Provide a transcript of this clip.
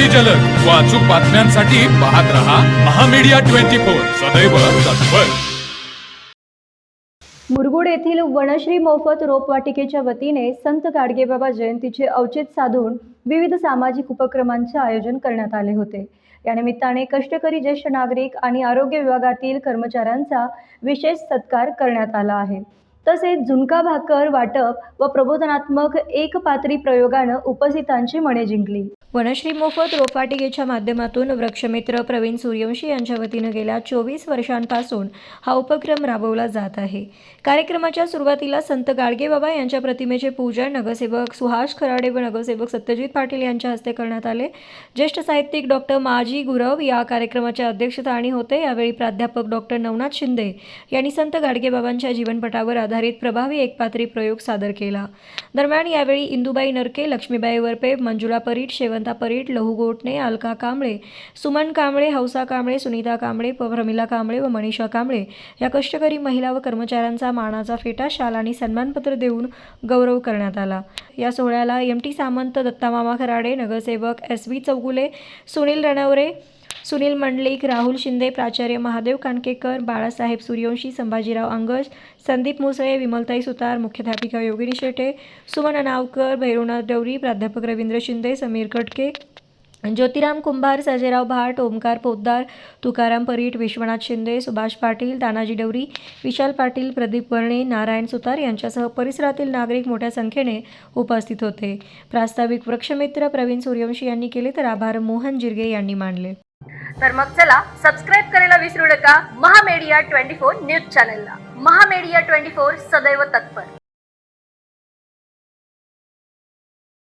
अगदी जलद व अचूक बातम्यांसाठी पाहत रहा महामीडिया 24 सदैव तत्पर। मुरगुड येथील वनश्री मोफत रोपवाटिकेच्या वतीने संत गाडगेबाबा जयंतीचे औचित्य साधून विविध सामाजिक उपक्रमांचे आयोजन करण्यात आले होते। या निमित्ताने कष्टकरी ज्येष्ठ नागरिक आणि आरोग्य विभागातील कर्मचाऱ्यांचा विशेष सत्कार करण्यात आला आहे। तसेच झुणका भाकर वाटप व प्रबोधनात्मक एकपात्री प्रयोगाने उपस्थितांची मने जिंकली। वनश्री मोफत रोपवाटिकेच्या माध्यमातून वृक्षमित्र प्रवीण सूर्यवंशी यांच्या वतीने गेल्या 24 वर्षांपासून हा उपक्रम राबवला जात आहे। कार्यक्रमाच्या सुरुवातीला संत गाडगेबाबा यांच्या प्रतिमेचे पूजन नगरसेवक सुहास खराडे व नगरसेवक सत्यजित पाटील यांच्या हस्ते करण्यात आले। ज्येष्ठ साहित्यिक डॉक्टर माजी गुरव या कार्यक्रमाच्या अध्यक्षस्थानी होते। यावेळी प्राध्यापक डॉक्टर नवनाथ शिंदे यांनी संत गाडगेबाबांच्या जीवनपटावर आधारित प्रभावी एकपात्री प्रयोग सादर केला। दरम्यान यावेळी इंदुबाई नरके, लक्ष्मीबाई वरपे, मंजुळा परीट, शेवंता परीट, लहू गोटणे, अलका कांबळे, सुमन कांबळे, हौसा कांबळे, सुनीता कांबळे, प्रमिला कांबळे व मनीषा कांबळे या कष्टकरी महिला व कर्मचाऱ्यांचा मानाचा फेटा, शाल आणि सन्मानपत्र देऊन गौरव करण्यात आला। या सोहळ्याला एमटी सामंत, दत्तामामा खराडे, नगरसेवक SV चौगुले, सुनील रणवरे, सुनील मंडलिक, राहुल शिंदे, प्राचार्य महादेव कानकेकर, बाळासाहेब सूर्यवंशी, संभाजीराव अंगज, संदीप मुसळे, विमलताई सुतार, मुख्याध्यापिका योगिनी शेटे, सुमन अनावकर, भैरवनाथ डवरी, प्राध्यापक रवींद्र शिंदे, समीर कटके, ज्योतिराम कुंभार, सर्जेराव भाट, ओमकार पोद्दार, तुकाराम परीट, विश्वनाथ शिंदे, सुभाष पाटील, तानाजी डवरी, विशाल पाटील, प्रदीप वर्णे, नारायण सुतार यांच्यासह परिसरातील नागरिक मोठ्या संख्येने उपस्थित होते। प्रास्ताविक वृक्षमित्र प्रवीण सूर्यवंशी यांनी केले तर आभार मोहन जिरगे यांनी मानले। तर मग चला सबस्क्राईब करायला विसरू नका महामीडिया 24 न्यूज चॅनलला। महामीडिया 24 सदैव तत्पर।